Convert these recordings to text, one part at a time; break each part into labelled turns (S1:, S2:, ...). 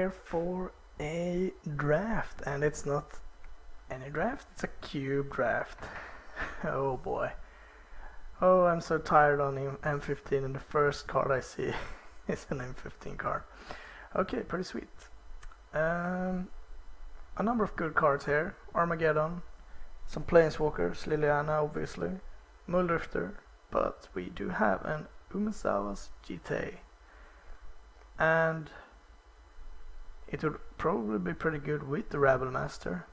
S1: here for a draft, and it's not any draft, it's a cube draft. Oh boy. Oh, I'm so tired on M15, and the first card I see is an M15 card. Okay, pretty sweet. A number of good cards here. Armageddon, some Planeswalkers, Liliana obviously, Muldrifter, but we do have an Umezawa's GT. And it would probably be pretty good with the Rabble Master,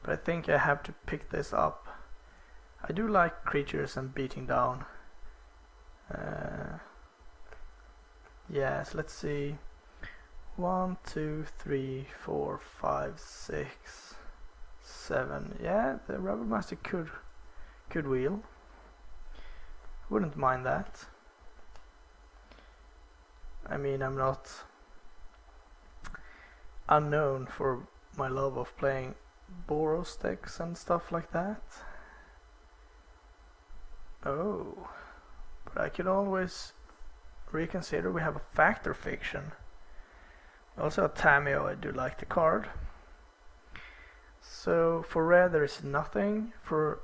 S1: but I think I have to pick this up. I do like creatures and beating down. Yes, let's see. 1, 2, 3, 4, 5, 6, 7. Yeah, the Rabble Master could wheel. Wouldn't mind that. I mean, I'm not unknown for my love of playing Boros decks and stuff like that. Oh, but I could always reconsider. We have a Factor Fiction. Also a Tameo, I do like the card. So for red there is nothing. For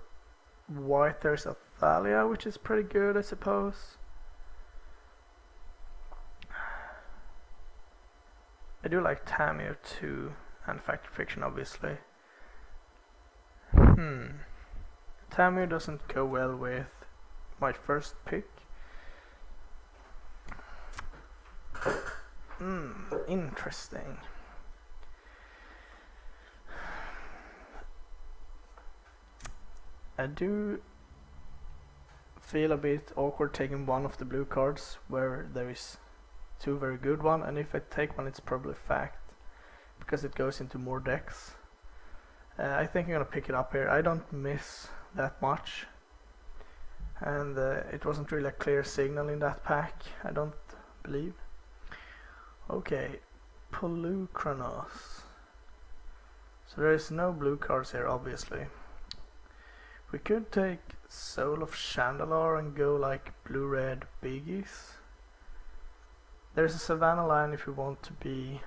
S1: white there's a Thalia, which is pretty good, I suppose. I do like Tameo too, and Factor Fiction obviously. Tameo doesn't go well with my first pick. Interesting. I do feel a bit awkward taking one of the blue cards where there is two very good one, and if I take one it's probably fact because it goes into more decks. I think I'm gonna pick it up here. I don't miss that much, and it wasn't really a clear signal in that pack, I don't believe. Okay, Polukranos. So there is no blue cards here obviously. We could take Soul of Chandalar and go like blue-red biggies. There's a Savannah line if you want to be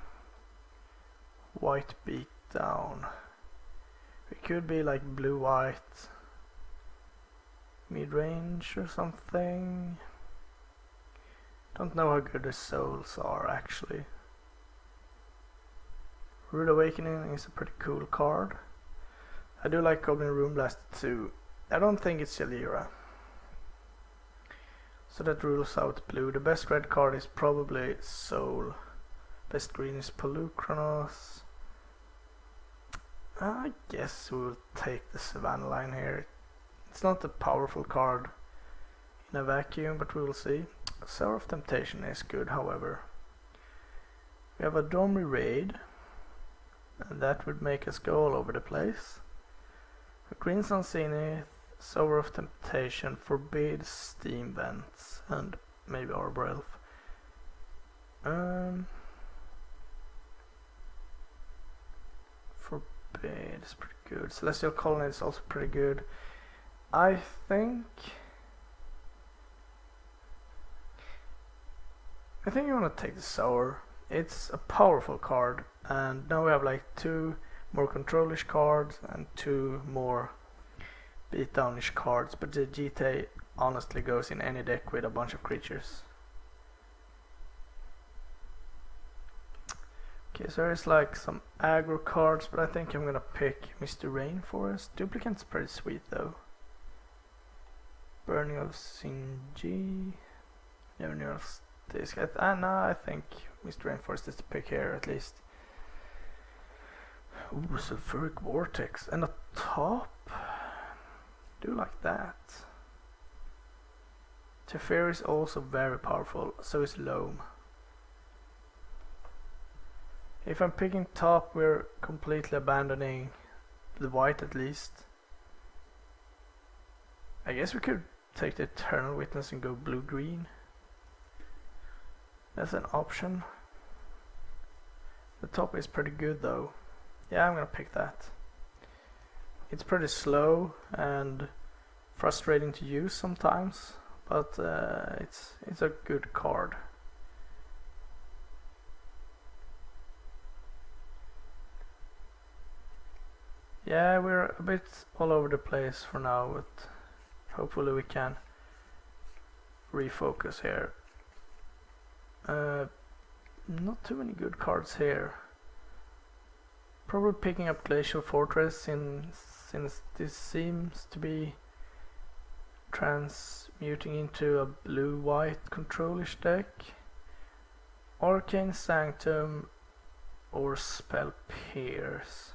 S1: white beat down. We could be like blue-white mid-range or something. Don't know how good the souls are actually. Rude Awakening is a pretty cool card. I do like Goblin Rune Blaster too. I don't think it's Jalira. So that rules out blue. The best red card is probably Soul. Best green is Polukranos. I guess we'll take the Savannah line here. It's not a powerful card in a vacuum, but we will see. Sour of Temptation is good, however. We have a Domri Raid, and that would make us go all over the place. A Green Sun Zenith, Sour of Temptation, Forbid Steam Vents, and maybe Arbor Elf. Forbid is pretty good. Celestial Colony is also pretty good. I think you want to take the Sour. It's a powerful card, and now we have like two more controlish cards and two more beatdownish cards, but the GT honestly goes in any deck with a bunch of creatures. Okay, so there's like some aggro cards, but I think I'm gonna pick Mr. Rainforest. Duplicate's pretty sweet though. Burning of Sinji. Never knew of this guy. No, I think Mr. Rainforest is the pick here at least. Ooh, Sulfuric Vortex and a top. Do like that. Teferi is also very powerful, so is Loam. If I'm picking top, we're completely abandoning the white at least. I guess we could take the Eternal Witness and go blue-green. That's an option. The top is pretty good though. Yeah, I'm gonna pick that. It's pretty slow and frustrating to use sometimes, but it's a good card. Yeah, we're a bit all over the place for now, but hopefully we can refocus here. Not too many good cards here. Probably picking up Glacial Fortress since this seems to be transmuting into a blue-white controlish deck. Arcane Sanctum or Spell Pierce.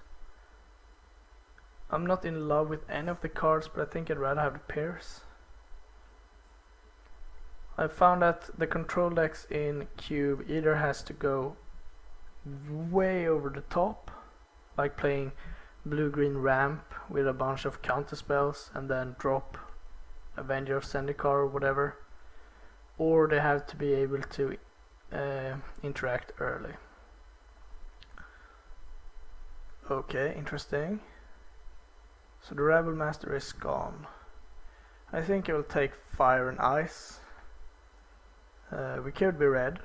S1: I'm not in love with any of the cards, but I think I'd rather have the Pierce. I found that the control decks in Cube either has to go way over the top, like playing blue-green ramp with a bunch of counter spells and then drop Avenger of Zendikar or whatever, or they have to be able to interact early. Okay, interesting. So the Rebel Master is gone. I think I will take Fire and Ice. We could be red.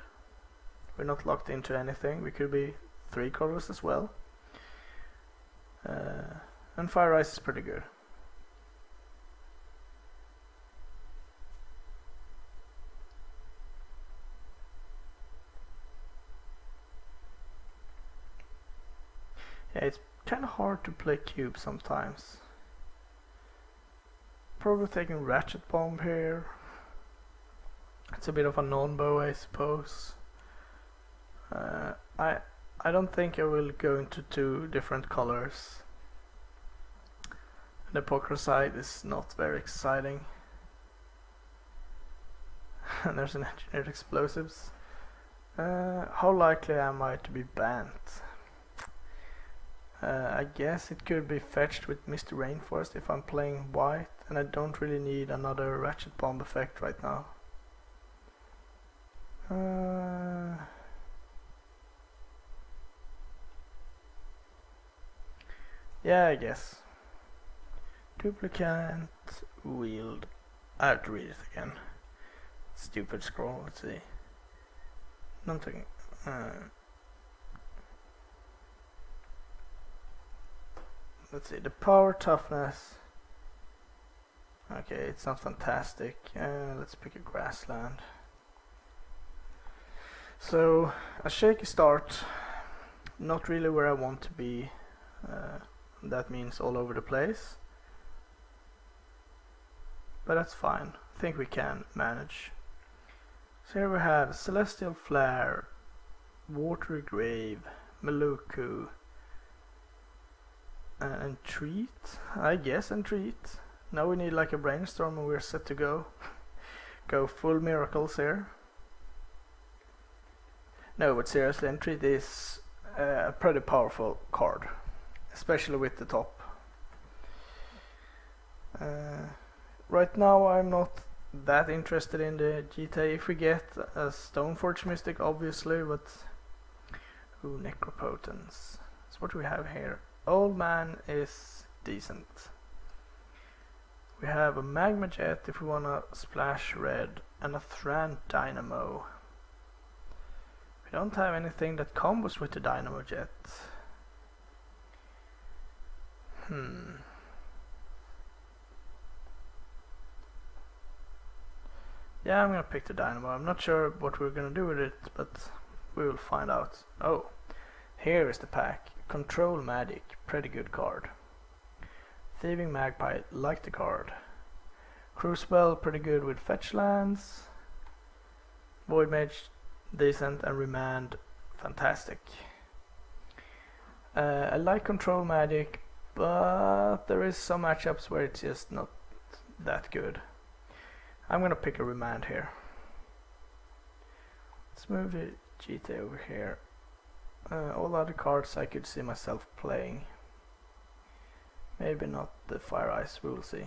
S1: We're not locked into anything. We could be 3 colors as well. And Fire Ice is pretty good. Yeah, it's kind of hard to play Cube sometimes. Probably taking Ratchet Bomb here. It's a bit of a non-bow, I suppose. I don't think I will go into 2 different colors. The poker side is not very exciting. And there's an Engineered Explosives. How likely am I to be banned? I guess it could be fetched with Mr. Rainforest if I'm playing white, and I don't really need another Ratchet Bomb effect right now. Yeah, I guess. Duplicate wield. I have to read it again. Stupid scroll, let's see. Nothing. Let's see, the power toughness. Okay, it's not fantastic. Let's pick a grassland. So, a shaky start. Not really where I want to be. That means all over the place. But that's fine. I think we can manage. So here we have Celestial Flare, Watery Grave, Maluku, Entreat, I guess Entreat. Now we need like a brainstorm and we're set to go. Go full miracles here. No, but seriously, Entreat is a pretty powerful card, especially with the top. Right now I'm not that interested in the GTA. If we get a Stoneforge Mystic, obviously, but ooh, Necropotence. So what do we have here? Old Man is decent. We have a Magma Jet if we wanna splash red, and a Thran Dynamo. We don't have anything that combos with the Dynamo Jet. Yeah, I'm gonna pick the Dynamo. I'm not sure what we're gonna do with it, but we will find out. Oh, here is the pack. Control Magic, pretty good card. Thieving Magpie, like the card. Crucible, pretty good with fetch lands. Void Mage, decent, and Remand, fantastic. I like Control Magic, but there is some matchups where it's just not that good. I'm gonna pick a Remand here. Let's move the GTA over here. All other cards I could see myself playing. Maybe not the Fire Ice, we will see.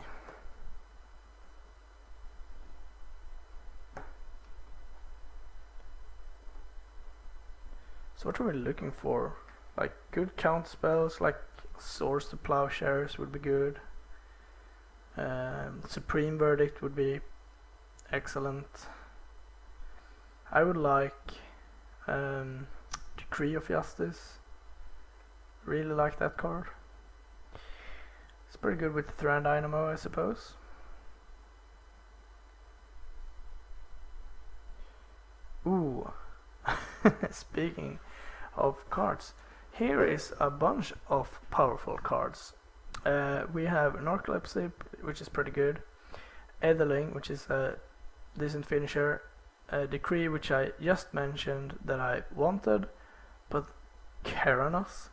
S1: So what are we looking for? Like good count spells, like Swords to Plowshares would be good. Supreme Verdict would be excellent. I would like Decree of Justice. Really like that card. It's pretty good with the Thran Dynamo, I suppose. Ooh, speaking of cards, here is a bunch of powerful cards. We have Narcolepsy, which is pretty good, Etherling, which is a decent finisher, Decree, which I just mentioned that I wanted, but Keranos.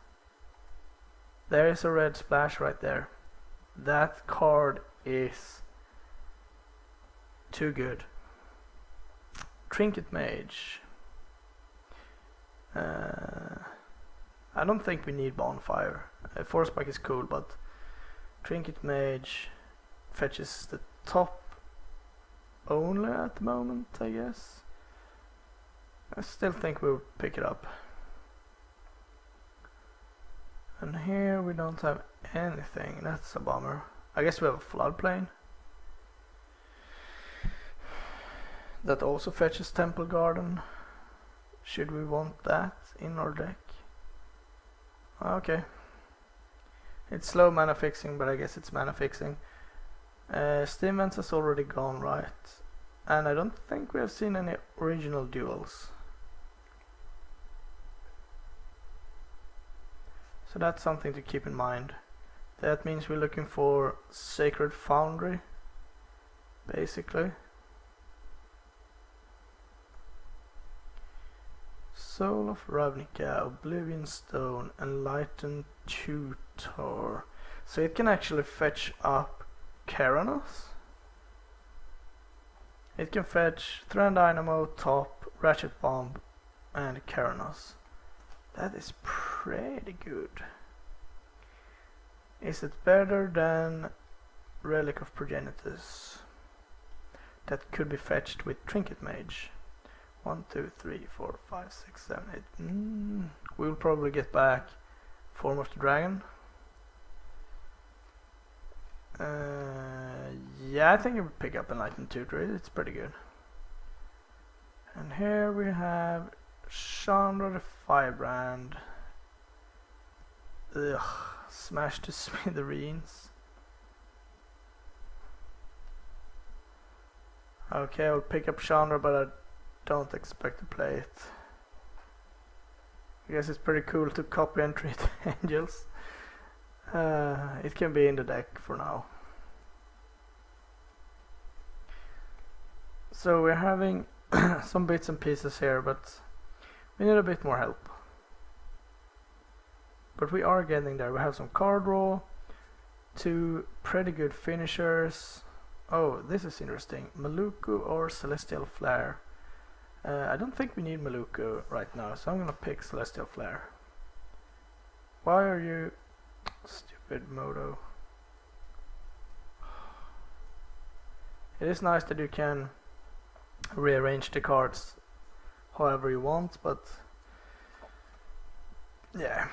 S1: There is a red splash right there. That card is too good. Trinket Mage. I don't think we need Bonfire. Force Spike is cool, but Trinket Mage fetches the top only at the moment, I guess. I still think we'll pick it up. And here we don't have anything, that's a bummer. I guess we have a Floodplain. That also fetches Temple Garden. Should we want that in our deck? Okay. It's slow mana fixing, but I guess it's mana fixing. Steam Vents has already gone, right? And I don't think we have seen any original duels. So that's something to keep in mind. That means we're looking for Sacred Foundry, basically. Soul of Ravnica, Oblivion Stone, Enlightened Tutor. So it can actually fetch up Keranos. It can fetch Thran Dynamo, Top, Ratchet Bomb, and Keranos. That is pretty good. Is it better than Relic of Progenitus? That could be fetched with Trinket Mage. 1, 2, 3, 4, 5, 6, 7, 8. We'll probably get back Form of the Dragon. Yeah, I think it would pick up Enlightened Tutor. It's pretty good. And here we have Chandra the Firebrand. Ugh, smash to smithereens. Okay, I'll pick up Chandra, but I don't expect to play it. I guess it's pretty cool to copy and treat angels. It can be in the deck for now. So we're having some bits and pieces here, but we need a bit more help. But we are getting there. We have some card draw, 2 pretty good finishers. Oh, this is interesting. Maluku or Celestial Flare. I don't think we need Maluku right now, so I'm gonna pick Celestial Flare. Why are you... Stupid Moto. It is nice that you can rearrange the cards however you want, but yeah.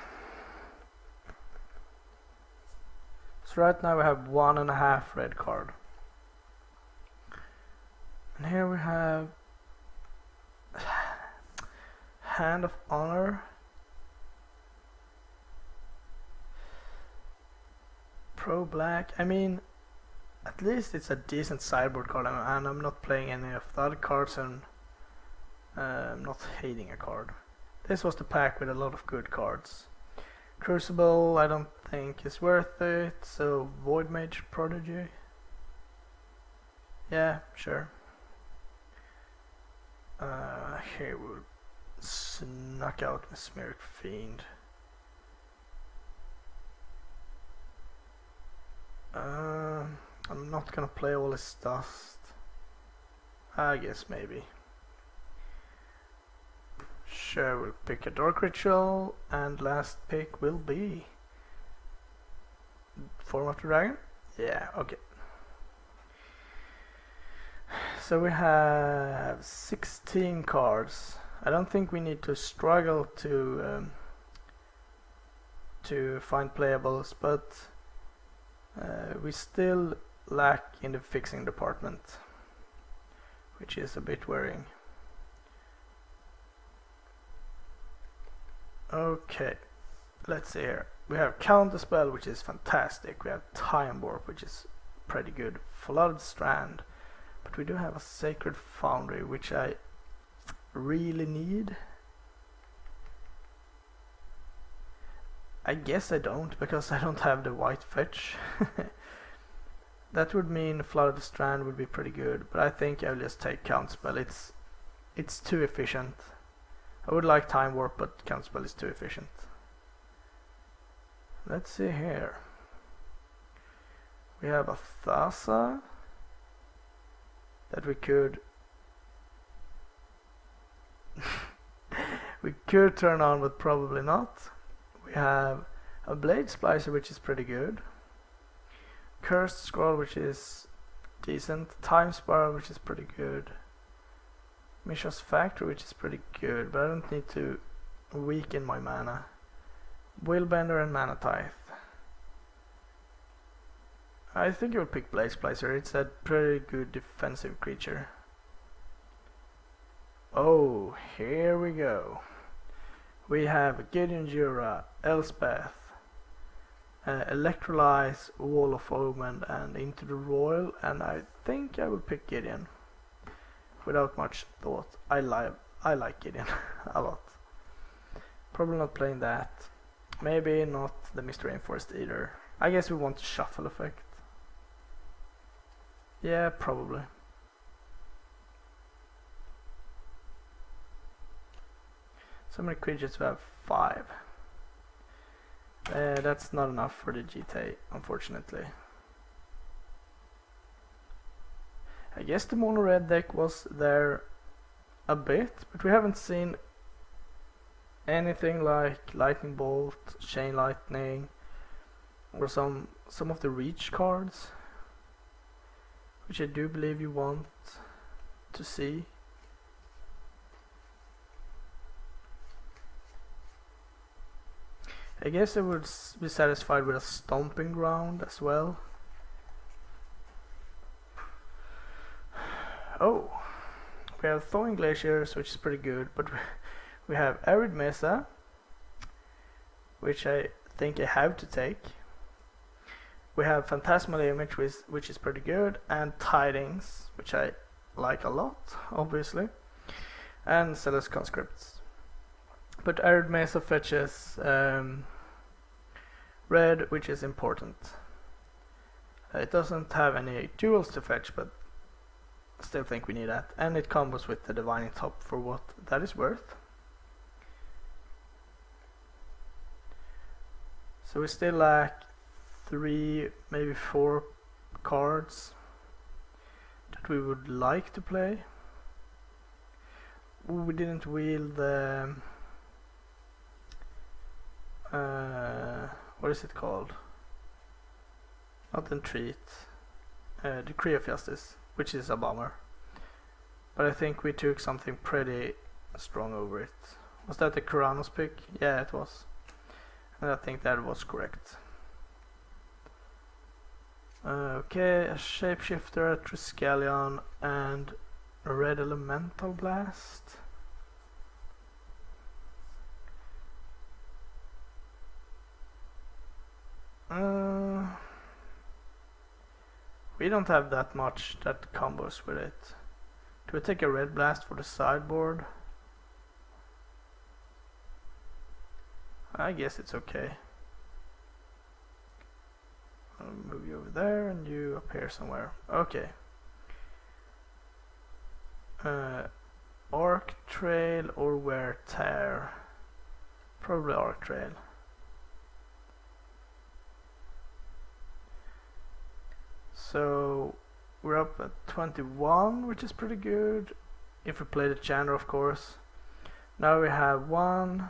S1: So right now we have 1.5 red card. And here we have Hand of Honor. Pro Black. I mean, at least it's a decent sideboard card, and I'm not playing any of the other cards, and I'm not hating a card. This was the pack with a lot of good cards. Crucible, I don't think is worth it, so Void Mage Prodigy. Yeah, sure. Here we'll snuck out Mesmeric Fiend. I'm not gonna play all this dust. I guess maybe. Sure, we'll pick a Dark Ritual, and last pick will be Form of the Dragon? Yeah, okay. So we have 16 cards. I don't think we need to struggle to find playables, but we still lack in the fixing department, which is a bit worrying. Okay, let's see here. We have Counterspell, which is fantastic. We have Time Warp, which is pretty good. Flooded Strand. But we do have a Sacred Foundry, which I really need. I guess I don't, because I don't have the white fetch. That would mean Flooded Strand would be pretty good, but I think I'll just take Counterspell. It's too efficient. I would like Time Warp, but Counterspell is too efficient. Let's see here. We have a Thassa that we could we could turn on, but probably not. We have a Blade Splicer, which is pretty good. Cursed Scroll, which is decent. Time Spiral, which is pretty good. Mishra's Factory, which is pretty good, but I don't need to weaken my mana. Willbender and Mana Tithe. I think I will pick Blade Splicer. It's a pretty good defensive creature. Oh, here we go. We have Gideon Jura, Elspeth, Electrolyze, Wall of Omen, and Into the Royal, and I think I will pick Gideon. Without much thought. I like Gideon a lot. Probably not playing that. Maybe not the Mr. Rainforest either. I guess we want the shuffle effect. Yeah, probably. So many creatures, we have 5. That's not enough for the GTA, unfortunately. I guess the mono red deck was there a bit, but we haven't seen anything like Lightning Bolt, Chain Lightning, or some of the Reach cards, which I do believe you want to see. I guess I would be satisfied with a Stomping Ground as well. Oh, we have Thawing Glaciers, which is pretty good, but we have Arid Mesa, which I think I have to take. We have Phantasmal Image, which is pretty good, and Tidings, which I like a lot, obviously, and Zealous Conscripts. But Arid Mesa fetches red, which is important. It doesn't have any duals to fetch, but I still think we need that. And it combos with the Divining Top for what that is worth. So we still lack 3, maybe 4 cards that we would like to play. Ooh, we didn't wield the what is it called? Not Entreat. Decree of Justice, which is a bummer. But I think we took something pretty strong over it. Was that the Kuranos pick? Yeah, it was. And I think that was correct. Okay, a Shapeshifter, a Triskelion, and a Red Elemental Blast. We don't have that much that combos with it. Do we take a Red Blast for the sideboard? I guess it's okay. I'll move you over there and you up here somewhere. Okay. Arc Trail or Wear Tear? Probably Arc Trail. So we're up at 21, which is pretty good. If we play the Chandra, of course. Now we have 1,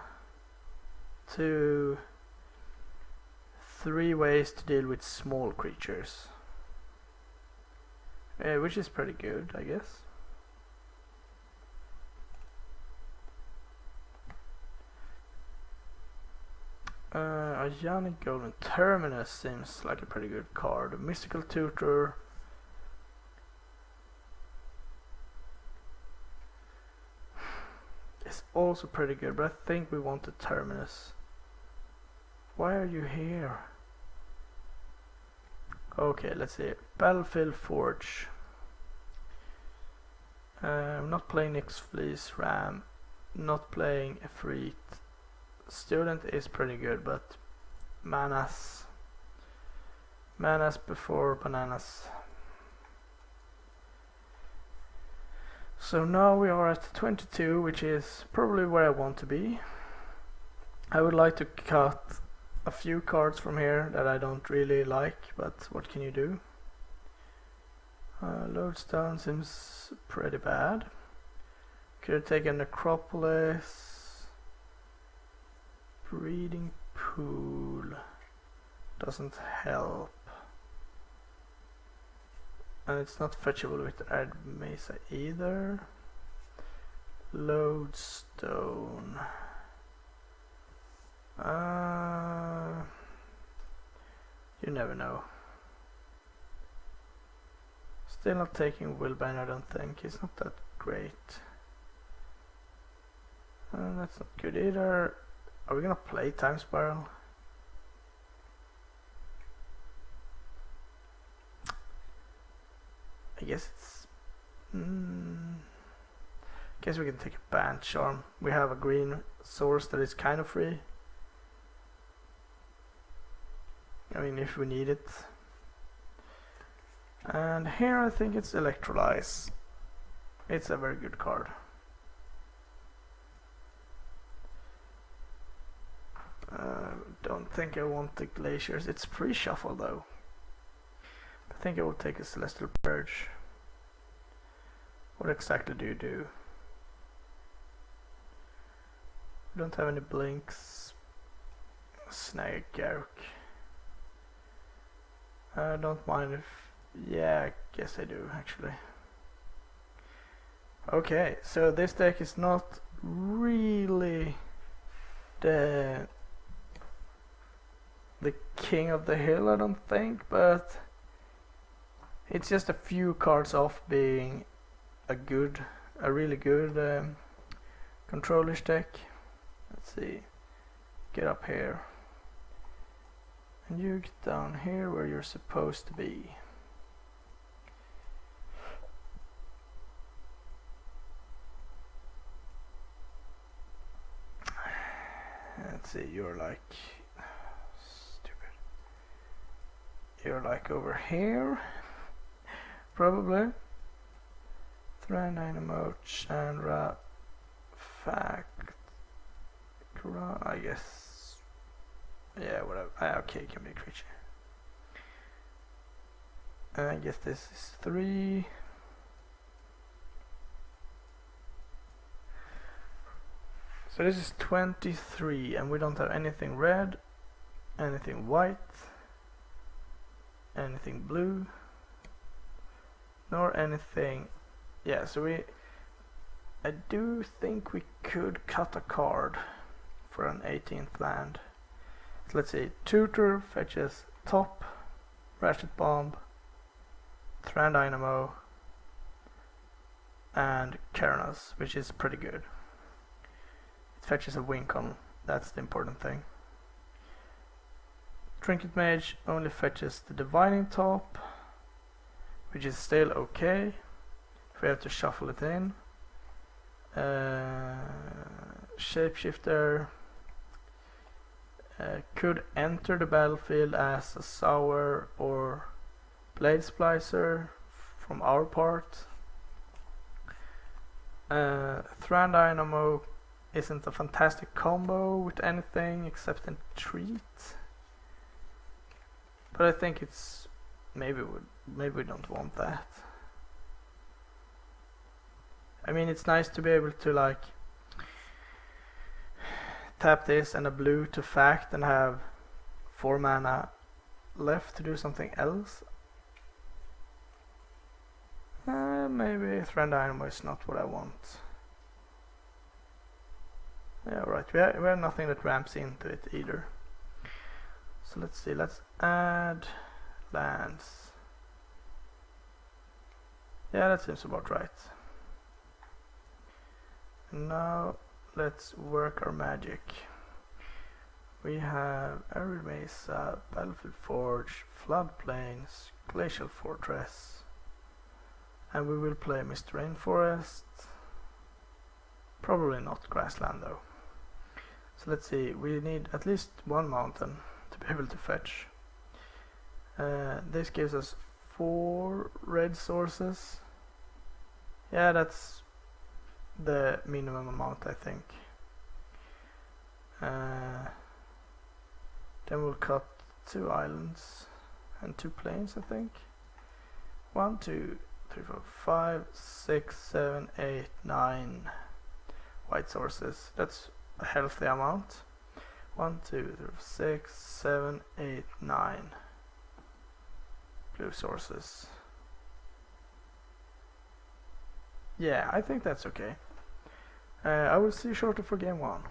S1: 2, 3 ways to deal with small creatures. Which is pretty good, I guess. A Yannick Golden Terminus seems like a pretty good card. A Mystical Tutor. It's also pretty good, but I think we want the Terminus. Why are you here? Okay, let's see. Battlefield Forge. I'm not playing Nyx Fleece Ram. Not playing Efreet. Student is pretty good, but Manas before bananas. So now we are at 22, which is probably where I want to be. I would like to cut a few cards from here that I don't really like, but what can you do? Lodestone seems pretty bad. Could have taken Necropolis. Breeding Pool doesn't help. And it's not fetchable with Red Mesa either. Lodestone. You never know. Still not taking Wilbane, I don't think. He's not that great. That's not good either. Are we gonna play Time Spiral? I guess it's... guess we can take a Band Charm. We have a green source that is kind of free. I mean, if we need it. And here I think it's Electrolyze. It's a very good card. Don't think I want the Glaciers. It's free shuffle though. I think I will take a Celestial Purge. What exactly do you do? We don't have any blinks. Snag Garruk. I don't mind if... yeah, I guess I do actually. Okay, so this deck is not really the king of the hill, I don't think, but it's just a few cards off being a really good controllish deck. Let's see, get up here, and you get down here where you're supposed to be. Let's see, you're like stupid. You're like over here, probably. Thran Dynamo, Chandra, Fact, I guess. Yeah, whatever. Okay, can be a creature. I guess this is 3. So this is 23, and we don't have anything red, anything white, anything blue, nor anything. Yeah, so I do think we could cut a card for an 18th land. So let's see, Tutor fetches Top, Ratchet Bomb, Thran Dynamo, and Keranos, which is pretty good. It fetches a Wincon, that's the important thing. Trinket Mage only fetches the Divining Top, which is still okay if we have to shuffle it in. Shapeshifter could enter the battlefield as a Sour or Blade Splicer from our part. Thran Dynamo isn't a fantastic combo with anything except Entreat, but I think it's maybe we don't want that. I mean, it's nice to be able to like tap this and a blue to Fact and have 4 mana left to do something else. Maybe Thran Dynamo is not what I want. Yeah, right. We have nothing that ramps into it either. So let's see. Let's add lands. Yeah, that seems about right. And now let's work our magic. We have Arid Mesa, Battlefield Forge, Floodplains, Glacial Fortress, and we will play Mist Rainforest. Probably not Grassland though. So let's see, we need at least one mountain to be able to fetch. This gives us 4 red sources. Yeah, that's the minimum amount, I think. Then we'll cut 2 islands and 2 plains, I think. 1, 2, 3, 4, 5, 6, 7, 8, 9 white sources. That's a healthy amount. 1, 2, 3, 6, 7, 8, 9 blue sources. Yeah, I think that's okay. I will see you shortly for game 1.